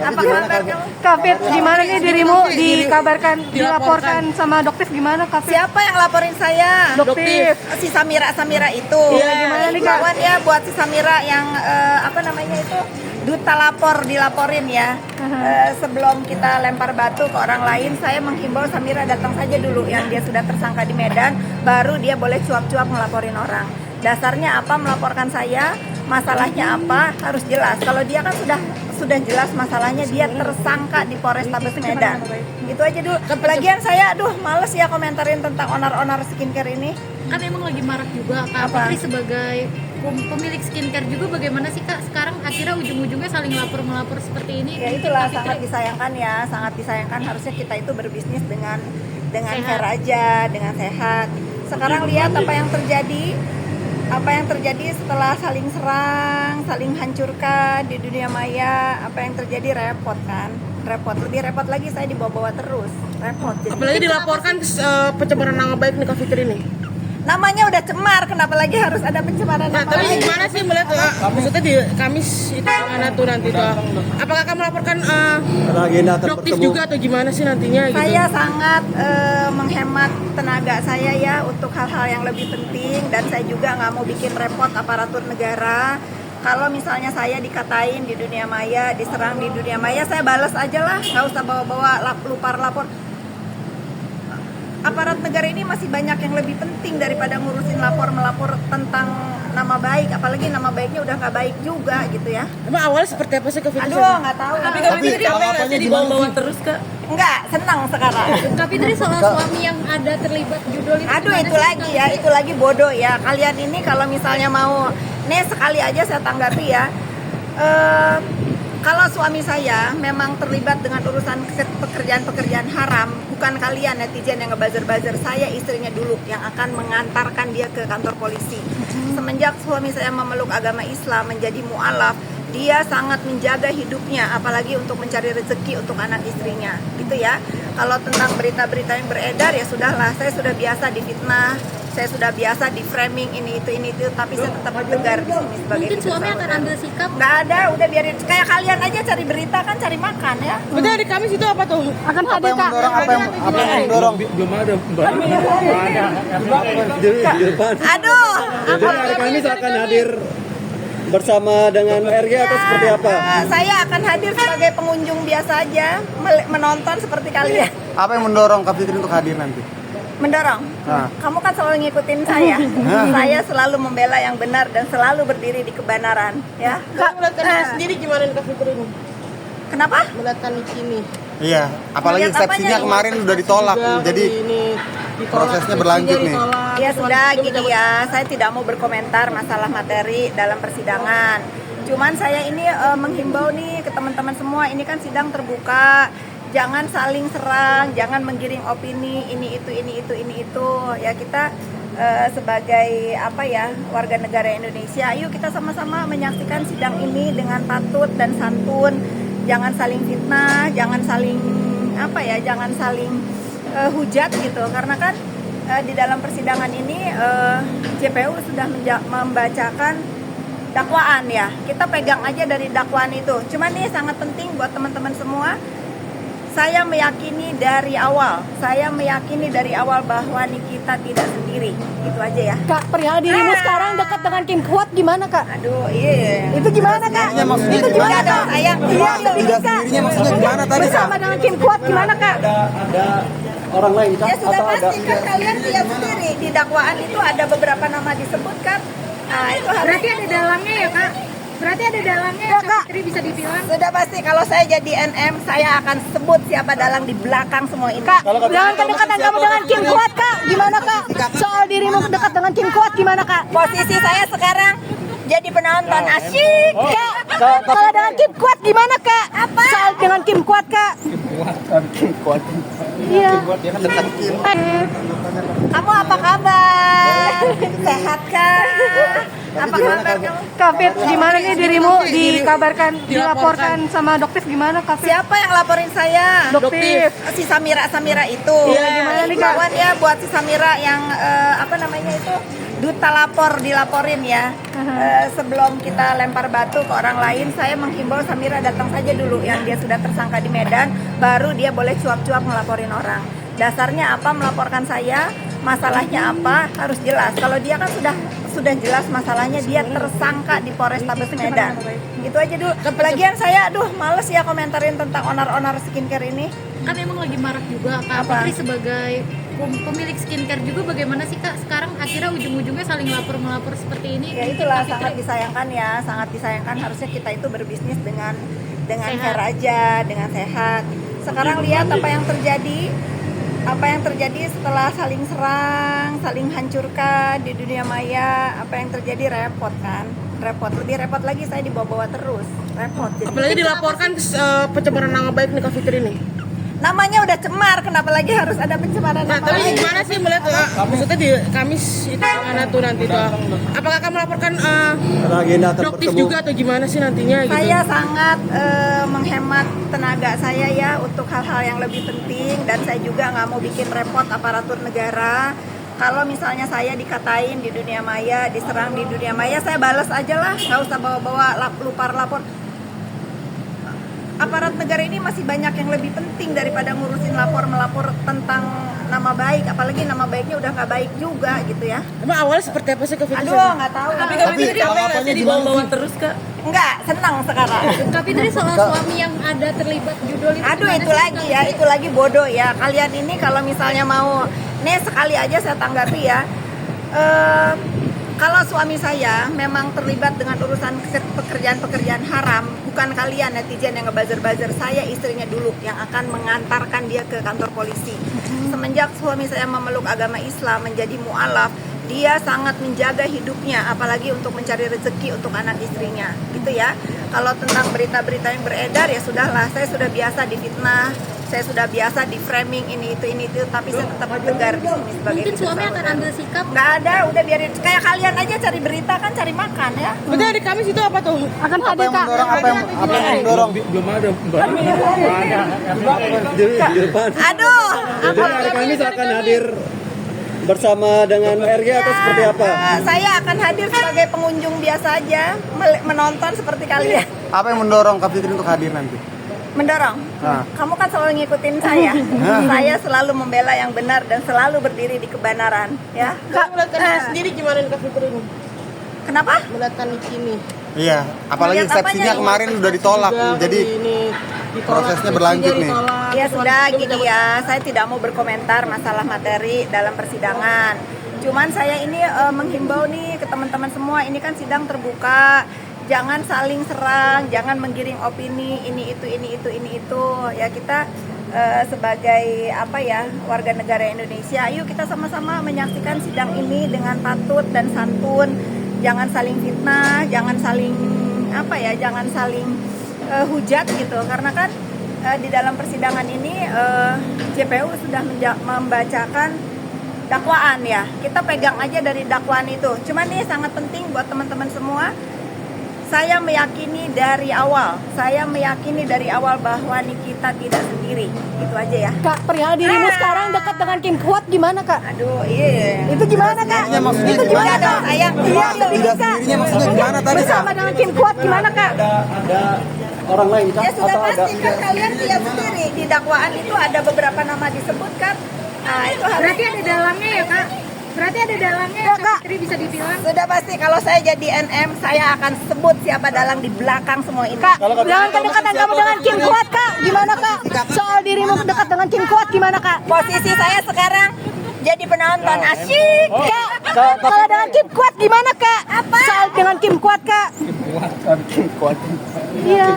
Apa kabar kamu? Kak Fit, gimana nih dirimu dilaporkan sama Doktif gimana Kak Fit? Siapa yang laporin saya? Doktif. Si Samira itu. Iya, gimana nih, Kak? Lawan ya buat si Samira yang apa namanya itu? Duta lapor dilaporin ya. Sebelum kita lempar batu ke orang lain, saya menghimbau Samira datang saja dulu yang dia sudah tersangka di Medan, baru dia boleh cuap-cuap ngelaporin orang. Dasarnya apa melaporkan saya? Masalahnya apa? Harus jelas. Kalau dia kan sudah jelas masalahnya, dia tersangka di Polrestabes Medan. Itu aja dulu. Lagian saya males ya komentarin tentang onar-onar skincare ini. Kan emang lagi marak juga Kak Fitri sebagai pemilik skincare juga, bagaimana sih Kak sekarang akhirnya ujung-ujungnya saling melapor seperti ini? Ya itulah sangat disayangkan ya, sangat disayangkan. Harusnya kita itu berbisnis dengan fair aja, dengan sehat. Sekarang lihat apa yang terjadi setelah saling serang, saling hancurkan di dunia maya. Apa yang terjadi repot kan? Lebih repot lagi saya dibawa-bawa terus. Repot. Apalagi dilaporkan pencemaran nama baik nih Kak Fitri nih. Namanya udah cemar, kenapa lagi harus ada pencemaran nama Tapi baik? gimana sih melihat maksudnya di Kamis itu gimana tuh nanti tuh? Apakah akan melaporkan Doktif juga atau gimana sih nantinya gitu? Saya sangat menghemat tenaga saya ya untuk hal-hal yang lebih penting, dan saya juga nggak mau bikin repot aparatur negara. Kalau misalnya saya dikatain di dunia maya, diserang di dunia maya, saya balas aja lah, nggak usah bawa-bawa lapor. Aparat negara ini masih banyak yang lebih penting daripada ngurusin melapor tentang nama baik, apalagi nama baiknya udah nggak baik juga gitu ya. Emang awalnya seperti apa sih Kak Fitri? Nggak tahu. Tapi Kak Fitri capek nggak sih dibawa-bawa terus Kak? Nggak, senang sekarang. Kak Fitri soal suami yang ada terlibat judul itu. Itu lagi bodoh ya. Kalian ini kalau misalnya mau, nih sekali aja saya tanggapi ya. Kalau suami saya memang terlibat dengan urusan pekerjaan haram, bukan kalian netizen yang ngebuzzer-buzzer, saya istrinya dulu yang akan mengantarkan dia ke kantor polisi. Semenjak suami saya memeluk agama Islam menjadi mu'alaf, dia sangat menjaga hidupnya, apalagi untuk mencari rezeki untuk anak istrinya. Gitu ya. Kalau tentang berita-berita yang beredar ya sudahlah, saya sudah biasa difitnah, saya sudah biasa di framing ini itu, tapi saya tetap tegar di sini sebagai mungkin suami akan ambil sikap. Nggak ada, udah biarin. Kayak kalian aja cari berita kan, cari makan ya. Berarti hari Kamis itu apa tuh? Akan hadir Kak. Apa yang mendorong? Belum ada, Mbak. Aduh. Jadi hari Kamis akan hadir bersama dengan RG atau seperti apa? Saya akan hadir sebagai pengunjung biasa aja, menonton seperti kalian. Apa yang mendorong Kak Fitri untuk hadir nanti? Mendorong. Kamu kan selalu ngikutin saya. Saya selalu membela yang benar dan selalu berdiri di kebenaran, ya. Kak, melihat kondisi sendiri gimana nih Kak Fitri ini? Kenapa? Melihat kondisi ini. Iya, apalagi Melihat eksepsinya apanya? kemarin udah ditolak, jadi prosesnya berlanjut nih. Ya sudah gini ya, saya tidak mau berkomentar masalah materi dalam persidangan. Cuman saya ini menghimbau nih ke teman-teman semua, ini kan sidang terbuka. Jangan saling serang, jangan menggiring opini ini itu. Ya kita sebagai warga negara Indonesia, ayo kita sama-sama menyaksikan sidang ini dengan patut dan santun. Jangan saling fitnah, jangan saling hujat gitu. Karena kan di dalam persidangan ini JPU sudah membacakan dakwaan ya. Kita pegang aja dari dakwaan itu. Cuman ini sangat penting buat teman-teman semua. Saya meyakini dari awal bahwa Nikita tidak sendiri. Itu aja ya. Kak, perihal dirimu sekarang dekat dengan Kim Kuat gimana Kak? Aduh, iya. Itu gimana Kak? Maksudnya Itu gimana Kak? Sayang. Iya, Tidak sendirinya maksudnya gimana tadi? bersama dengan Kim Kuat gimana Kak? Ada orang lain Kak? Ya sudah pasti kan kalian lihat sendiri di dakwaan itu ada beberapa nama disebutkan. Nah, itu harus. Berarti ada dalangnya ya Kak? Berarti ada dalangnya ya Kak Fitri, bisa dibilang. Sudah pasti kalau saya jadi NM, saya akan sebut siapa dalang di belakang semua ini. Kak, jangan kedekatan kamu dengan Kim Kuat Kak. Gimana Kak? Soal dirimu dekat dengan Kim Kuat gimana Kak? Posisi saya sekarang jadi penonton asyik. Kak, kalau dengan Kim Kuat gimana Kak? Apa? Soal dengan Kim Kuat Kak? Iya. Dia kan dekat Kim. Kamu apa kabar? Sehat kah? Apa kabar kamu? Kak Fit, gimana nih dirimu dilaporkan sama Doktif gimana Kak Fit? Siapa yang laporin saya? Doktif. Si Samira itu. gimana nih, Kak? Lawan ya buat si Samira yang apa namanya itu duta lapor dilaporin ya. Sebelum kita lempar batu ke orang lain, saya menghimbau Samira datang saja dulu yang dia sudah tersangka di Medan, baru dia boleh cuap-cuap melaporin orang. Dasarnya apa melaporkan saya? Masalahnya apa? Harus jelas. Kalau dia kan sudah jelas masalahnya, dia tersangka di Polrestabes Medan. Itu aja dulu. Lagian saya males ya komentarin tentang onar-onar skincare ini. Kan emang lagi marak juga Kak Apa? Fitri sebagai pemilik skincare juga, bagaimana sih Kak sekarang akhirnya ujung-ujungnya saling lapor-melapor seperti ini? Ya itulah sangat disayangkan ya, sangat disayangkan. Harusnya kita itu berbisnis dengan Sehat. fair aja, dengan sehat. Sekarang lihat apa yang terjadi setelah saling serang, saling hancurkan di dunia maya. Apa yang terjadi repot kan? Lebih repot lagi saya dibawa-bawa terus. Repot. Jadi Apalagi dilaporkan pencemaran nama baik nih Kak Fitri nih. namanya udah cemar, kenapa lagi harus ada pencemaran Nah, nama tapi baik? gimana sih melihat maksudnya di Kamis itu gimana tuh nanti tuh? Apakah kamu melaporkan Agenda akan Doktif bertemu. juga atau gimana sih nantinya gitu? Saya sangat menghemat tenaga saya ya untuk hal-hal yang lebih penting, dan saya juga nggak mau bikin repot aparatur negara. Kalau misalnya saya dikatain di dunia maya, diserang di dunia maya, saya balas aja lah, nggak usah bawa-bawa lapor. Aparat negara ini masih banyak yang lebih penting daripada ngurusin melapor tentang nama baik, apalagi nama baiknya udah nggak baik juga gitu ya. Emang awalnya seperti apa sih Kak Fitri? Aduh, nggak tahu. Tapi tanggapannya dibawa terus Kak. Nggak, senang sekarang. Kak Fitri soal suami yang ada terlibat judul itu. Aduh, gimana itu sih, lagi Kak ya, Fitri? itu lagi bodoh ya. Kalian ini kalau misalnya mau, nih sekali aja saya tanggapi ya. Kalau suami saya memang terlibat dengan urusan pekerjaan-pekerjaan haram, bukan kalian netizen yang ngebazar-bazar, saya istrinya dulu yang akan mengantarkan dia ke kantor polisi. Semenjak suami saya memeluk agama Islam menjadi mu'alaf, dia sangat menjaga hidupnya, apalagi untuk mencari rezeki untuk anak istrinya, gitu ya. Kalau tentang berita-berita yang beredar ya sudahlah, saya sudah biasa difitnah, saya sudah biasa di framing ini itu, tapi saya tetap tegar di sini sebagai Mungkin ibu suami akan saudara. ambil sikap. Nggak ada, udah biarin. Kayak kalian aja cari berita kan, cari makan ya. Berarti hari Kamis itu apa tuh? Akan hadir Kak. Apa yang mendorong? Belum ada. Di depan. Aduh, Jadi hari Kamis akan hadir bersama dengan RG atau seperti apa? Saya akan hadir sebagai pengunjung biasa aja, menonton seperti kalian. Apa yang mendorong Kak Fitri untuk hadir nanti? Mendorong. Nah. Kamu kan selalu ngikutin saya. Saya selalu membela yang benar dan selalu berdiri di kebenaran, ya. Kak, melihat Kamis sendiri gimana nih Kak Fitri ini? Kenapa? Melihat Kamis ini. Iya, apalagi Melihat apanya eksepsinya nih? kemarin udah ditolak, jadi ini ditolak, prosesnya berlanjut nih. ditolak. Ya sudah gini ya, saya tidak mau berkomentar masalah materi dalam persidangan. Cuman saya ini menghimbau nih ke teman-teman semua, ini kan sidang terbuka. Jangan saling serang, jangan menggiring opini ini itu. Ya kita sebagai warga negara Indonesia, ayo kita sama-sama menyaksikan sidang ini dengan patut dan santun. Jangan saling fitnah, jangan saling hujat gitu. Karena kan di dalam persidangan ini JPU sudah membacakan dakwaan ya. Kita pegang aja dari dakwaan itu. Cuman ini sangat penting buat teman-teman semua. Saya meyakini dari awal bahwa Nikita tidak sendiri. Itu aja ya. Kak, perihal dirimu sekarang dekat dengan Kim Kuat gimana Kak? Aduh, iya. Itu gimana Kak? maksudnya Itu gimana Enggak Kak? dong, sayang. Iya, Tidak sendirinya maksudnya gimana tadi, Kak? Bersama dengan Kim Kuat gimana Kak? Ada orang lain Kak? Ya sudah Atau ada? pasti kan kalian lihat sendiri di dakwaan itu ada beberapa nama disebutkan. Nah, itu harus Berarti ada dalangnya ya Kak? Berarti ada dalangnya ya Kak Fitri, bisa dibilang. sudah pasti kalau saya jadi NM saya akan sebut siapa dalang di belakang semua ini. Kak, jangan kedekatan kamu dengan Kim Kuat Kak. Gimana Kak? Soal dirimu dekat dengan Kim Kuat gimana Kak? Posisi saya sekarang jadi penonton asyik. Kak, kalau dengan Kim Kuat gimana Kak? Apa? Soal dengan Kim Kuat Kak. Iya.